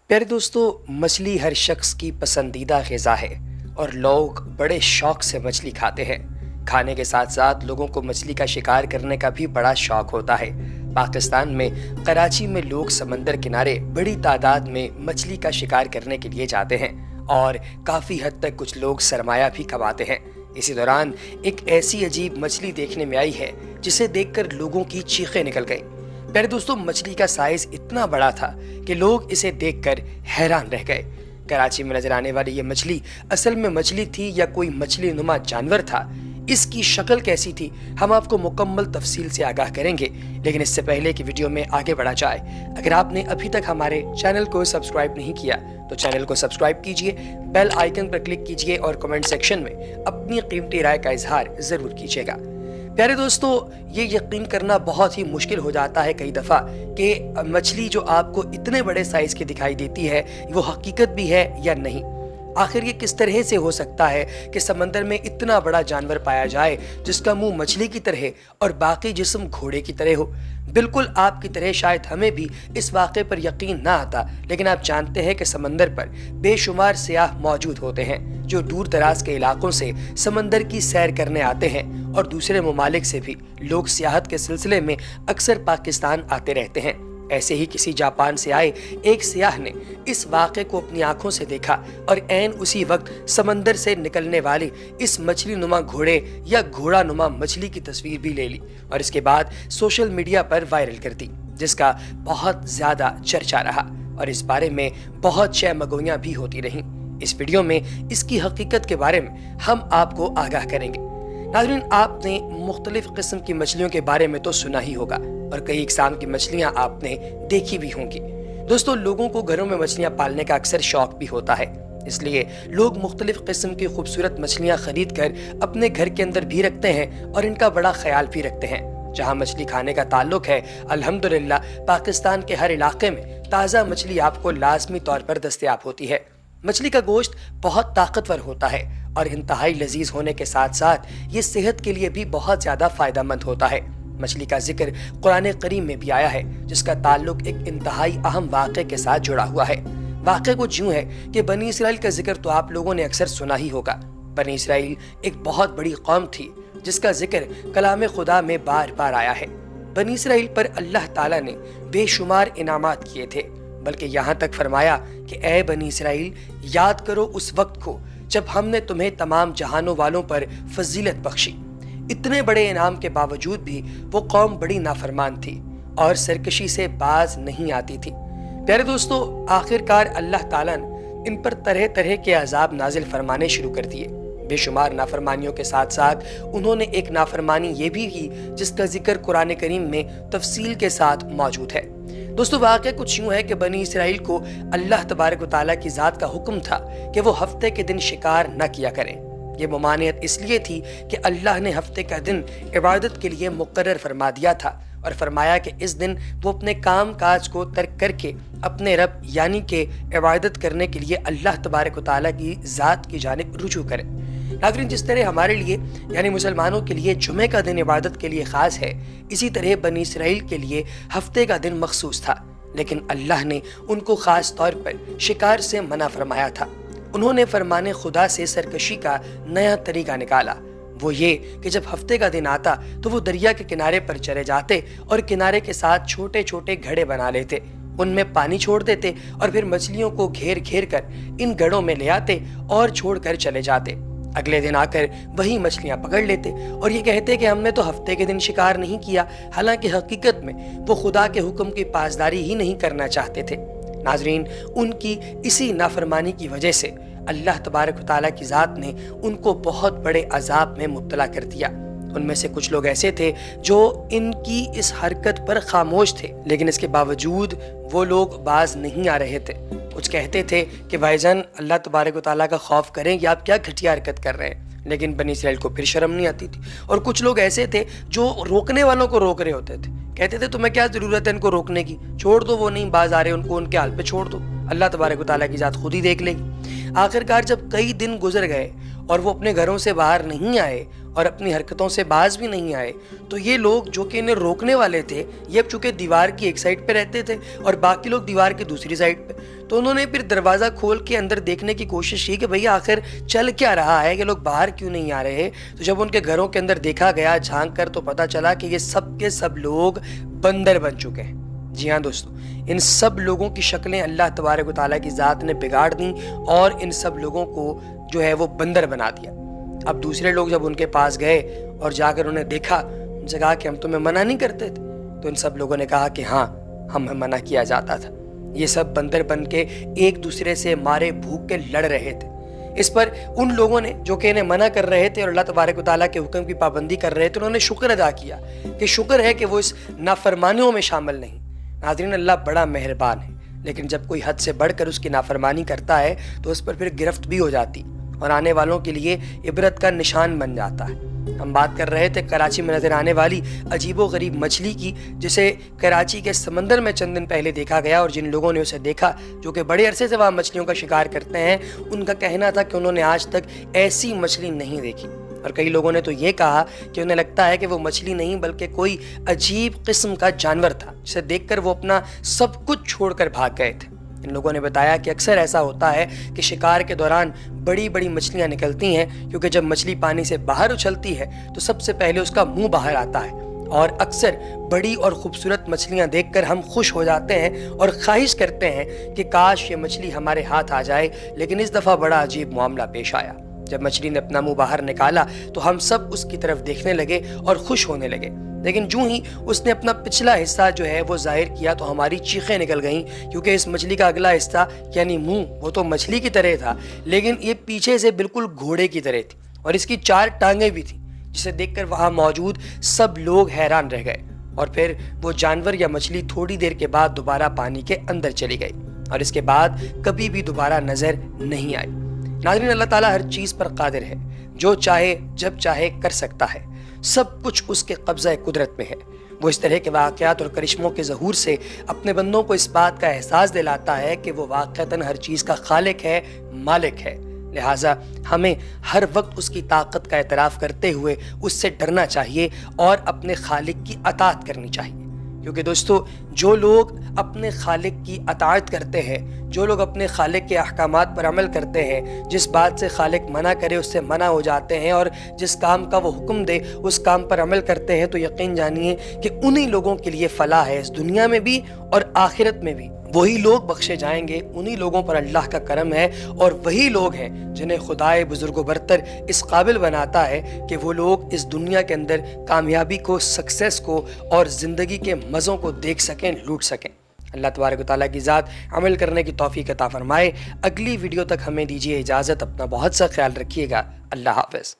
प्यारे दोस्तों, मछली हर शख्स की पसंदीदा ग़िज़ा है और लोग बड़े शौक़ से मछली खाते हैं। खाने के साथ साथ लोगों को मछली का शिकार करने का भी बड़ा शौक़ होता है। पाकिस्तान में कराची में लोग समंदर किनारे बड़ी तादाद में मछली का शिकार करने के लिए जाते हैं और काफ़ी हद तक कुछ लोग सरमाया भी कमाते हैं। इसी दौरान एक ऐसी अजीब मछली देखने में आई है जिसे देखकर लोगों की चीखें निकल गईं। प्यारे दोस्तों, मछली का साइज इतना बड़ा था कि लोग इसे देखकर हैरान रह गए। कराची में नजर आने वाली ये मछली असल में मछली थी या कोई मछली नुमा जानवर था? इसकी शक्ल कैसी थी, हम आपको मुकम्मल तफसील से आगाह करेंगे। लेकिन इससे पहले कि वीडियो में आगे बढ़ा जाए, अगर आपने अभी तक हमारे चैनल को सब्सक्राइब नहीं किया तो चैनल को सब्सक्राइब कीजिए, बेल आइकन पर क्लिक कीजिए और कमेंट सेक्शन में अपनी कीमती राय का इजहार जरूर कीजिएगा। प्यारे दोस्तों, ये यकीन करना बहुत ही मुश्किल हो जाता है कई दफ़ा कि मछली जो आपको इतने बड़े साइज़ की दिखाई देती है वो हकीकत भी है या नहीं। आखिर ये किस तरह से हो सकता है कि समंदर में इतना बड़ा जानवर पाया जाए जिसका मुंह मछली की तरह और बाकी जिस्म घोड़े की तरह हो। बिल्कुल आपकी तरह शायद हमें भी इस वाक़े पर यकीन ना आता, लेकिन आप जानते हैं कि समंदर पर बेशुमार सियाह मौजूद होते हैं जो दूर दराज के इलाकों से समंदर की सैर करने आते हैं और दूसरे ममालिक से भी लोग सियाहत के सिलसिले में अक्सर पाकिस्तान आते रहते हैं। ऐसे ही किसी जापान से आए एक सियाह ने इस वाक़े को अपनी आंखों से देखा और ऐन उसी वक्त समंदर से निकलने वाली इस मछली नुमा घोड़े या घोड़ा नुमा मछली की तस्वीर भी ले ली और इसके बाद सोशल मीडिया पर वायरल कर दी, जिसका बहुत ज़्यादा चर्चा रहा और इस बारे में बहुत शहमगोइयाँ भी होती रहीं। इस वीडियो में इसकी हकीकत के बारे में हम आपको आगाह करेंगे। नाज़रीन, आपने मुख्तलिफ किस्म की मछलियों के बारे में तो सुना ही होगा और कई इकसाम की मछलियां आपने देखी भी होंगी। दोस्तों, लोगों को घरों में मछलियां पालने का अक्सर शौक भी होता है, इसलिए लोग मुख्तलिफ किस्म की खूबसूरत मछलियां खरीद कर अपने घर के अंदर भी रखते हैं और इनका बड़ा ख्याल भी रखते हैं। जहाँ मछली खाने का ताल्लुक है, अल्हम्दुलिल्लाह पाकिस्तान के हर इलाके में ताज़ा मछली आपको लाजमी तौर पर दस्तयाब होती है। मछली का गोश्त बहुत ताकतवर होता है और इंतहाई लजीज होने के साथ साथ ये सेहत के लिए भी बहुत ज़्यादा फ़ायदेमंद होता है। मछली का जिक्र कुरान करीम में भी आया है, जिसका ताल्लुक एक इंतहाई अहम वाक़े के साथ जुड़ा हुआ है। वाक़े कुछ यूँ है कि बनी इसराइल का जिक्र तो आप लोगों ने अक्सर सुना ही होगा। बनी इसराइल एक बहुत बड़ी कौम थी जिसका जिक्र कलाम खुदा में बार बार आया है। बनी इसराइल पर अल्लाह ताला ने बेशुमार इनामात किए थे, बल्कि यहाँ तक फरमाया कि ए बनी इसराइल, याद करो उस वक्त को जब हमने तुम्हें तमाम जहानों वालों पर फजीलत बख्शी। इतने बड़े इनाम के बावजूद भी वो कौम बड़ी नाफरमान थी और सरकशी से बाज नहीं आती थी। प्यारे दोस्तों, आखिरकार अल्लाह ताला ने इन पर तरह तरह के अजाब नाजिल फरमाने शुरू कर दिए। बेशुमार नाफरमानियों के साथ साथ उन्होंने एक नाफरमानी ये भी की जिसका जिक्र कुरान करीम में तफसील के साथ मौजूद है। दोस्तों, वाक़या कुछ यूँ है कि बनी इसराइल को अल्लाह तबारक व तआला की ज़ात का हुक्म था कि वो हफ्ते के दिन शिकार न किया करें। ये ममानियत इसलिए थी कि अल्लाह ने हफ्ते का दिन इबादत के लिए मुकर्रर फरमा दिया था और फरमाया कि इस दिन वो अपने काम काज को तर्क करके अपने रब यानी कि इबादत करने के लिए अल्लाह तबारक व तआला की ज़ात की जानिब रुजू करें। नाज़रीन, जिस तरह हमारे लिए यानी मुसलमानों के लिए जुमे का दिन इबादत के लिए ख़ास है, इसी तरह बनी इसराइल के लिए हफ्ते का दिन मखसूस था, लेकिन अल्लाह ने उनको ख़ास तौर पर शिकार से मना फरमाया था। उन्होंने फरमाने खुदा से सरकशी का नया तरीका निकाला। वो ये कि जब हफ्ते का दिन आता तो वो दरिया के किनारे पर चले जाते और किनारे के साथ छोटे छोटे घड़े बना लेते, उनमें पानी छोड़ देते और फिर मछलियों को घेर घेर कर इन घड़ों में ले आते और छोड़ कर चले जाते। अगले दिन आकर वही मछलियां पकड़ लेते और ये कहते कि हमने तो हफ्ते के दिन शिकार नहीं किया, हालांकि हकीकत में वो खुदा के हुक्म की पासदारी ही नहीं करना चाहते थे। नाजरीन, उनकी इसी नाफरमानी की वजह से अल्लाह तबारक व तआला की ज़ात ने उनको बहुत बड़े अजाब में मुब्तला कर दिया। उनमें से कुछ लोग ऐसे थे जो इनकी इस हरकत पर खामोश थे, लेकिन इसके बावजूद वो लोग बाज नहीं आ रहे थे। कुछ कहते थे कि भाईजान, अल्लाह तबारक व तआला का खौफ करें कि आप क्या घटिया हरकत कर रहे हैं, लेकिन बनी इसराइल को फिर शर्म नहीं आती थी। और कुछ लोग ऐसे थे जो रोकने वालों को रोक रहे होते थे, कहते थे तुम्हें क्या ज़रूरत है इनको रोकने की, छोड़ दो, वो नहीं बाज आ रहे, उनको उनके हाल पे छोड़ दो, अल्लाह तबारक व तआला की ज़ात खुद ही देख लेगी। आखिरकार जब कई दिन गुजर गए اور وہ اپنے گھروں سے باہر نہیں آئے اور اپنی حرکتوں سے باز بھی نہیں آئے، تو یہ لوگ جو کہ انہیں روکنے والے تھے، یہ اب چونکہ دیوار کی ایک سائڈ پہ رہتے تھے اور باقی لوگ دیوار کی دوسری سائڈ پہ، تو انہوں نے پھر دروازہ کھول کے اندر دیکھنے کی کوشش کی کہ بھئی آخر چل کیا رہا ہے، یہ لوگ باہر کیوں نہیں آ رہے۔ تو جب ان کے گھروں کے اندر دیکھا گیا جھانک کر، تو پتہ چلا کہ یہ سب کے سب لوگ بندر بن چکے ہیں۔ جی ہاں دوستو، ان سب لوگوں کی شکلیں اللہ تبارک و تعالیٰ کی ذات نے بگاڑ دیں اور ان سب لوگوں کو جو ہے وہ بندر بنا دیا۔ اب دوسرے لوگ جب ان کے پاس گئے اور جا کر انہیں دیکھا، ان سے کہا کہ ہم تمہیں منع نہیں کرتے تھے، تو ان سب لوگوں نے کہا کہ ہاں، ہمیں منع کیا جاتا تھا۔ یہ سب بندر بن کے ایک دوسرے سے مارے بھوک کے لڑ رہے تھے۔ اس پر ان لوگوں نے جو کہ انہیں منع کر رہے تھے اور اللہ تبارک و تعالیٰ کے حکم کی پابندی کر رہے تھے، انہوں نے شکر ادا کیا کہ شکر ہے کہ وہ اس نافرمانیوں میں شامل نہیں۔ ناظرین، اللہ بڑا مہربان ہے، لیکن جب کوئی حد سے بڑھ کر اس کی نافرمانی کرتا ہے تو اس پر پھر گرفت بھی ہو جاتی اور آنے والوں کے لیے عبرت کا نشان بن جاتا ہے۔ ہم بات کر رہے تھے کراچی میں نظر آنے والی عجیب و غریب مچھلی کی، جسے کراچی کے سمندر میں چند دن پہلے دیکھا گیا، اور جن لوگوں نے اسے دیکھا جو کہ بڑے عرصے سے وہاں مچھلیوں کا شکار کرتے ہیں، ان کا کہنا تھا کہ انہوں نے آج تک ایسی مچھلی نہیں دیکھی، اور کئی لوگوں نے تو یہ کہا کہ انہیں لگتا ہے کہ وہ مچھلی نہیں بلکہ کوئی عجیب قسم کا جانور تھا، جسے دیکھ کر وہ اپنا سب کچھ چھوڑ کر بھاگ گئے تھے۔ ان لوگوں نے بتایا کہ اکثر ایسا ہوتا ہے کہ شکار کے دوران بڑی بڑی مچھلیاں نکلتی ہیں، کیونکہ جب مچھلی پانی سے باہر اچھلتی ہے تو سب سے پہلے اس کا منہ باہر آتا ہے، اور اکثر بڑی اور خوبصورت مچھلیاں دیکھ کر ہم خوش ہو جاتے ہیں اور خواہش کرتے ہیں کہ کاش یہ مچھلی ہمارے ہاتھ آ جائے، لیکن اس دفعہ بڑا عجیب معاملہ پیش آیا۔ جب مچھلی نے اپنا منہ باہر نکالا تو ہم سب اس کی طرف دیکھنے لگے اور خوش ہونے لگے، لیکن جو ہی اس نے اپنا پچھلا حصہ جو ہے وہ ظاہر کیا تو ہماری چیخیں نکل گئیں، کیونکہ اس مچھلی کا اگلا حصہ یعنی منہ وہ تو مچھلی کی طرح تھا، لیکن یہ پیچھے سے بالکل گھوڑے کی طرح تھی، اور اس کی 4 ٹانگیں بھی تھیں، جسے دیکھ کر وہاں موجود سب لوگ حیران رہ گئے، اور پھر وہ جانور یا مچھلی تھوڑی دیر کے بعد دوبارہ پانی کے اندر چلی گئی اور اس کے بعد کبھی بھی دوبارہ نظر نہیں آئی۔ ناظرین، اللہ تعالیٰ ہر چیز پر قادر ہے، جو چاہے جب چاہے کر سکتا ہے، سب کچھ اس کے قبضہ قدرت میں ہے۔ وہ اس طرح کے واقعات اور کرشموں کے ظہور سے اپنے بندوں کو اس بات کا احساس دلاتا ہے کہ وہ واقعتاً ہر چیز کا خالق ہے، مالک ہے، لہٰذا ہمیں ہر وقت اس کی طاقت کا اعتراف کرتے ہوئے اس سے ڈرنا چاہیے اور اپنے خالق کی اطاعت کرنی چاہیے، کیونکہ دوستو جو لوگ اپنے خالق کی اطاعت کرتے ہیں، جو لوگ اپنے خالق کے احکامات پر عمل کرتے ہیں، جس بات سے خالق منع کرے اس سے منع ہو جاتے ہیں، اور جس کام کا وہ حکم دے اس کام پر عمل کرتے ہیں، تو یقین جانیے کہ انہی لوگوں کے لیے فلاح ہے، اس دنیا میں بھی اور آخرت میں بھی۔ وہی لوگ بخشے جائیں گے، انہی لوگوں پر اللہ کا کرم ہے، اور وہی لوگ ہیں جنہیں خدائے بزرگ و برتر اس قابل بناتا ہے کہ وہ لوگ اس دنیا کے اندر کامیابی کو، سکسیس کو اور زندگی کے مزوں کو دیکھ سکیں، لوٹ سکیں۔ اللہ تبارک و تعالیٰ کی ذات عمل کرنے کی توفیق عطا فرمائے۔ اگلی ویڈیو تک ہمیں دیجیے اجازت، اپنا بہت سا خیال رکھیے گا۔ اللہ حافظ۔